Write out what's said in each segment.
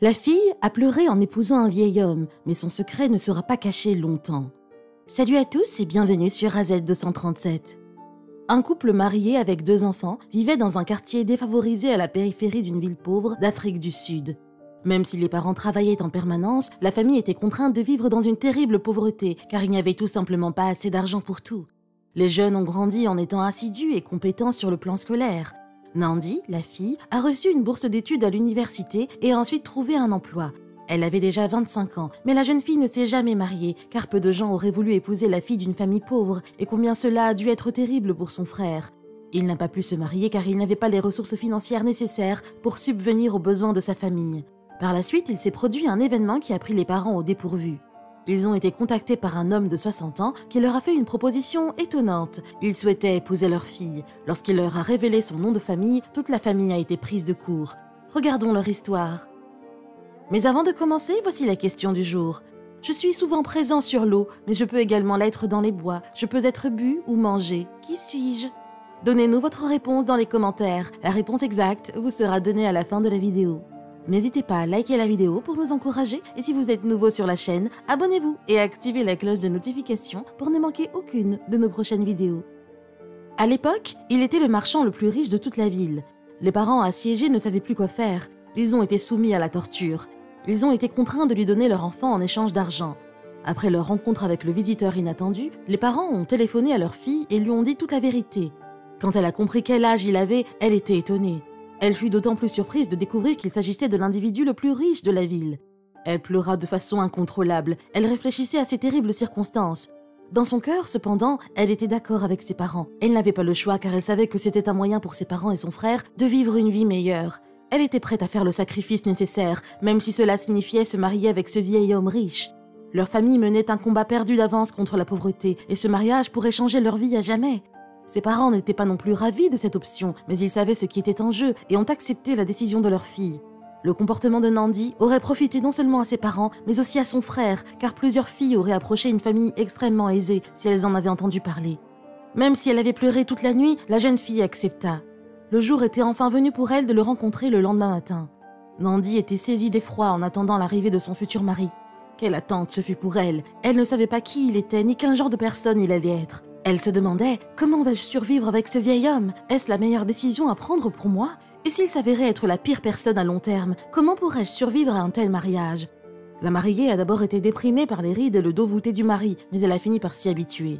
La fille a pleuré en épousant un vieil homme, mais son secret ne sera pas caché longtemps. Salut à tous et bienvenue sur AZ 237. Un couple marié avec 2 enfants vivait dans un quartier défavorisé à la périphérie d'une ville pauvre d'Afrique du Sud. Même si les parents travaillaient en permanence, la famille était contrainte de vivre dans une terrible pauvreté car il n'y avait tout simplement pas assez d'argent pour tout. Les jeunes ont grandi en étant assidus et compétents sur le plan scolaire. Nandi, la fille, a reçu une bourse d'études à l'université et a ensuite trouvé un emploi. Elle avait déjà 25 ans, mais la jeune fille ne s'est jamais mariée, car peu de gens auraient voulu épouser la fille d'une famille pauvre, et combien cela a dû être terrible pour son frère. Il n'a pas pu se marier car il n'avait pas les ressources financières nécessaires pour subvenir aux besoins de sa famille. Par la suite, il s'est produit un événement qui a pris les parents au dépourvu. Ils ont été contactés par un homme de 60 ans qui leur a fait une proposition étonnante. Il souhaitait épouser leur fille. Lorsqu'il leur a révélé son nom de famille, toute la famille a été prise de court. Regardons leur histoire. Mais avant de commencer, voici la question du jour. Je suis souvent présent sur l'eau, mais je peux également l'être dans les bois. Je peux être bu ou mangé. Qui suis-je? Donnez-nous votre réponse dans les commentaires. La réponse exacte vous sera donnée à la fin de la vidéo. N'hésitez pas à liker la vidéo pour nous encourager et si vous êtes nouveau sur la chaîne, abonnez-vous et activez la cloche de notification pour ne manquer aucune de nos prochaines vidéos. À l'époque, il était le marchand le plus riche de toute la ville. Les parents assiégés ne savaient plus quoi faire. Ils ont été soumis à la torture. Ils ont été contraints de lui donner leur enfant en échange d'argent. Après leur rencontre avec le visiteur inattendu, les parents ont téléphoné à leur fille et lui ont dit toute la vérité. Quand elle a compris quel âge il avait, elle était étonnée. Elle fut d'autant plus surprise de découvrir qu'il s'agissait de l'individu le plus riche de la ville. Elle pleura de façon incontrôlable, elle réfléchissait à ces terribles circonstances. Dans son cœur, cependant, elle était d'accord avec ses parents. Elle n'avait pas le choix car elle savait que c'était un moyen pour ses parents et son frère de vivre une vie meilleure. Elle était prête à faire le sacrifice nécessaire, même si cela signifiait se marier avec ce vieil homme riche. Leur famille menait un combat perdu d'avance contre la pauvreté et ce mariage pourrait changer leur vie à jamais. Ses parents n'étaient pas non plus ravis de cette option, mais ils savaient ce qui était en jeu et ont accepté la décision de leur fille. Le comportement de Nandi aurait profité non seulement à ses parents, mais aussi à son frère, car plusieurs filles auraient approché une famille extrêmement aisée si elles en avaient entendu parler. Même si elle avait pleuré toute la nuit, la jeune fille accepta. Le jour était enfin venu pour elle de le rencontrer le lendemain matin. Nandi était saisie d'effroi en attendant l'arrivée de son futur mari. Quelle attente ce fut pour elle! Elle ne savait pas qui il était, ni quel genre de personne il allait être. Elle se demandait « Comment vais-je survivre avec ce vieil homme? Est-ce la meilleure décision à prendre pour moi? Et s'il s'avérait être la pire personne à long terme, comment pourrais-je survivre à un tel mariage ?» La mariée a d'abord été déprimée par les rides et le dos voûté du mari, mais elle a fini par s'y habituer.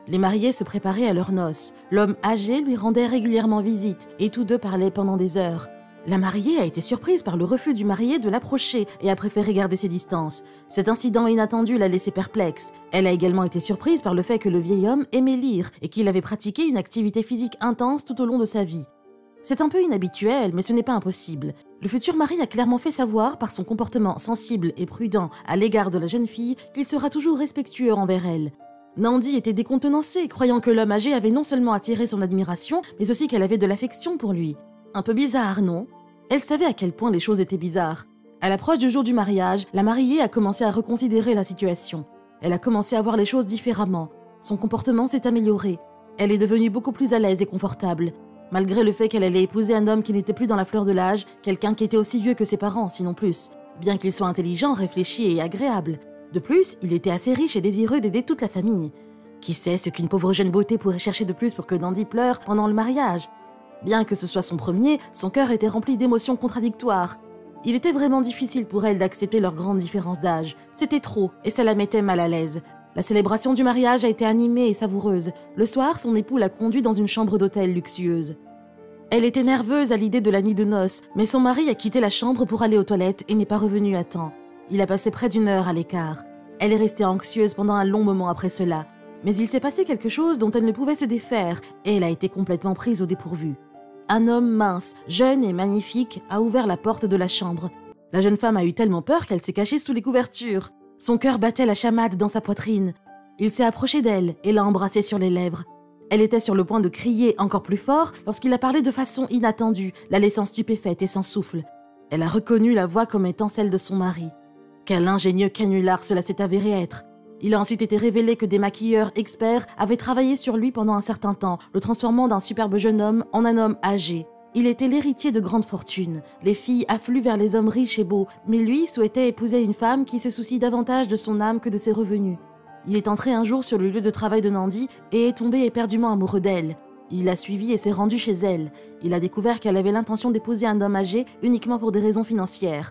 Les mariés se préparaient à leurs noces. L'homme âgé lui rendait régulièrement visite et tous deux parlaient pendant des heures. La mariée a été surprise par le refus du marié de l'approcher et a préféré garder ses distances. Cet incident inattendu l'a laissée perplexe. Elle a également été surprise par le fait que le vieil homme aimait lire et qu'il avait pratiqué une activité physique intense tout au long de sa vie. C'est un peu inhabituel, mais ce n'est pas impossible. Le futur mari a clairement fait savoir par son comportement sensible et prudent à l'égard de la jeune fille qu'il sera toujours respectueux envers elle. Nandi était décontenancée, croyant que l'homme âgé avait non seulement attiré son admiration, mais aussi qu'elle avait de l'affection pour lui. Un peu bizarre, non? Elle savait à quel point les choses étaient bizarres. À l'approche du jour du mariage, la mariée a commencé à reconsidérer la situation. Elle a commencé à voir les choses différemment. Son comportement s'est amélioré. Elle est devenue beaucoup plus à l'aise et confortable. Malgré le fait qu'elle allait épouser un homme qui n'était plus dans la fleur de l'âge, quelqu'un qui était aussi vieux que ses parents, sinon plus. Bien qu'il soit intelligent, réfléchi et agréable. De plus, il était assez riche et désireux d'aider toute la famille. Qui sait ce qu'une pauvre jeune beauté pourrait chercher de plus pour que Nandi pleure pendant le mariage? Bien que ce soit son premier, son cœur était rempli d'émotions contradictoires. Il était vraiment difficile pour elle d'accepter leur grande différence d'âge. C'était trop, et ça la mettait mal à l'aise. La célébration du mariage a été animée et savoureuse. Le soir, son époux l'a conduite dans une chambre d'hôtel luxueuse. Elle était nerveuse à l'idée de la nuit de noces, mais son mari a quitté la chambre pour aller aux toilettes et n'est pas revenu à temps. Il a passé près d'1 heure à l'écart. Elle est restée anxieuse pendant un long moment après cela. Mais il s'est passé quelque chose dont elle ne pouvait se défaire, et elle a été complètement prise au dépourvu. Un homme mince, jeune et magnifique a ouvert la porte de la chambre. La jeune femme a eu tellement peur qu'elle s'est cachée sous les couvertures. Son cœur battait la chamade dans sa poitrine. Il s'est approché d'elle et l'a embrassée sur les lèvres. Elle était sur le point de crier encore plus fort lorsqu'il a parlé de façon inattendue, la laissant stupéfaite et sans souffle. Elle a reconnu la voix comme étant celle de son mari. Quel ingénieux canular cela s'est avéré être. Il a ensuite été révélé que des maquilleurs experts avaient travaillé sur lui pendant un certain temps, le transformant d'un superbe jeune homme en un homme âgé. Il était l'héritier de grandes fortunes. Les filles affluent vers les hommes riches et beaux, mais lui souhaitait épouser une femme qui se soucie davantage de son âme que de ses revenus. Il est entré un jour sur le lieu de travail de Nandi et est tombé éperdument amoureux d'elle. Il l'a suivie et s'est rendu chez elle. Il a découvert qu'elle avait l'intention d'épouser un homme âgé uniquement pour des raisons financières.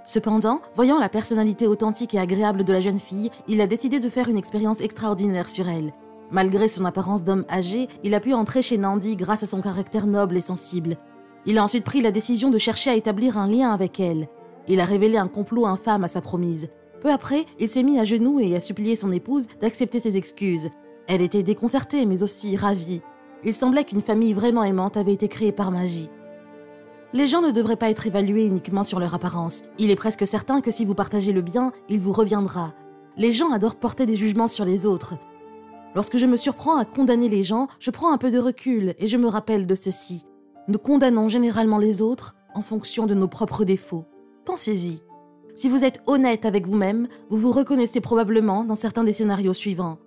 Cependant, voyant la personnalité authentique et agréable de la jeune fille, il a décidé de faire une expérience extraordinaire sur elle. Malgré son apparence d'homme âgé, il a pu entrer chez Nandi grâce à son caractère noble et sensible. Il a ensuite pris la décision de chercher à établir un lien avec elle. Il a révélé un complot infâme à sa promise. Peu après, il s'est mis à genoux et a supplié son épouse d'accepter ses excuses. Elle était déconcertée mais aussi ravie. Il semblait qu'une famille vraiment aimante avait été créée par magie. Les gens ne devraient pas être évalués uniquement sur leur apparence. Il est presque certain que si vous partagez le bien, il vous reviendra. Les gens adorent porter des jugements sur les autres. Lorsque je me surprends à condamner les gens, je prends un peu de recul et je me rappelle de ceci. Nous condamnons généralement les autres en fonction de nos propres défauts. Pensez-y. Si vous êtes honnête avec vous-même, vous vous reconnaissez probablement dans certains des scénarios suivants.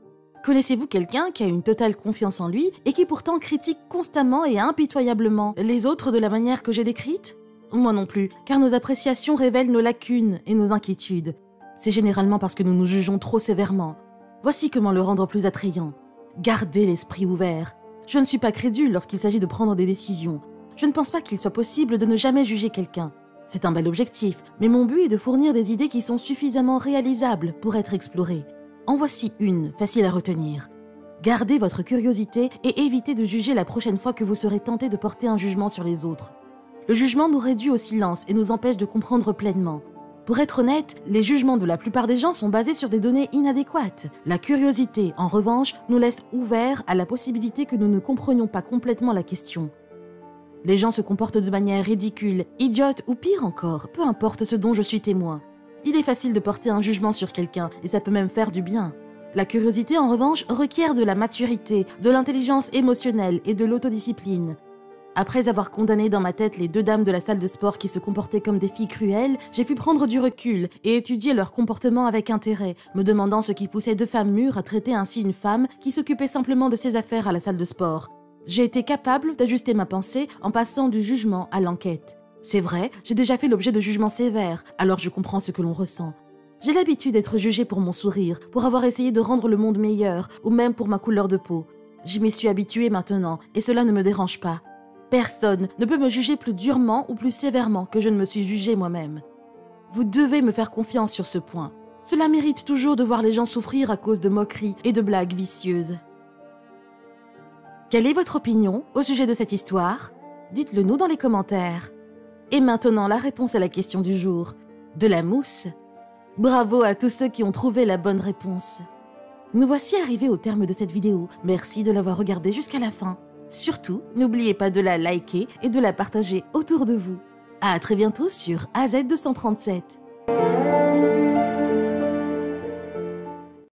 Connaissez-vous quelqu'un qui a une totale confiance en lui et qui pourtant critique constamment et impitoyablement les autres de la manière que j'ai décrite? Moi non plus, car nos appréciations révèlent nos lacunes et nos inquiétudes. C'est généralement parce que nous nous jugeons trop sévèrement. Voici comment le rendre plus attrayant. Gardez l'esprit ouvert. Je ne suis pas crédule lorsqu'il s'agit de prendre des décisions. Je ne pense pas qu'il soit possible de ne jamais juger quelqu'un. C'est un bel objectif, mais mon but est de fournir des idées qui sont suffisamment réalisables pour être explorées. En voici une, facile à retenir. Gardez votre curiosité et évitez de juger la prochaine fois que vous serez tenté de porter un jugement sur les autres. Le jugement nous réduit au silence et nous empêche de comprendre pleinement. Pour être honnête, les jugements de la plupart des gens sont basés sur des données inadéquates. La curiosité, en revanche, nous laisse ouverts à la possibilité que nous ne comprenions pas complètement la question. Les gens se comportent de manière ridicule, idiote ou pire encore, peu importe ce dont je suis témoin. Il est facile de porter un jugement sur quelqu'un et ça peut même faire du bien. La curiosité, en revanche, requiert de la maturité, de l'intelligence émotionnelle et de l'autodiscipline. Après avoir condamné dans ma tête les deux dames de la salle de sport qui se comportaient comme des filles cruelles, j'ai pu prendre du recul et étudier leur comportement avec intérêt, me demandant ce qui poussait deux femmes mûres à traiter ainsi une femme qui s'occupait simplement de ses affaires à la salle de sport. J'ai été capable d'ajuster ma pensée en passant du jugement à l'enquête. C'est vrai, j'ai déjà fait l'objet de jugements sévères, alors je comprends ce que l'on ressent. J'ai l'habitude d'être jugée pour mon sourire, pour avoir essayé de rendre le monde meilleur, ou même pour ma couleur de peau. Je m'y suis habituée maintenant, et cela ne me dérange pas. Personne ne peut me juger plus durement ou plus sévèrement que je ne me suis jugée moi-même. Vous devez me faire confiance sur ce point. Cela mérite toujours de voir les gens souffrir à cause de moqueries et de blagues vicieuses. Quelle est votre opinion au sujet de cette histoire? Dites-le nous dans les commentaires. Et maintenant, la réponse à la question du jour. De la mousse? Bravo à tous ceux qui ont trouvé la bonne réponse. Nous voici arrivés au terme de cette vidéo. Merci de l'avoir regardée jusqu'à la fin. Surtout, n'oubliez pas de la liker et de la partager autour de vous. À très bientôt sur AZ237.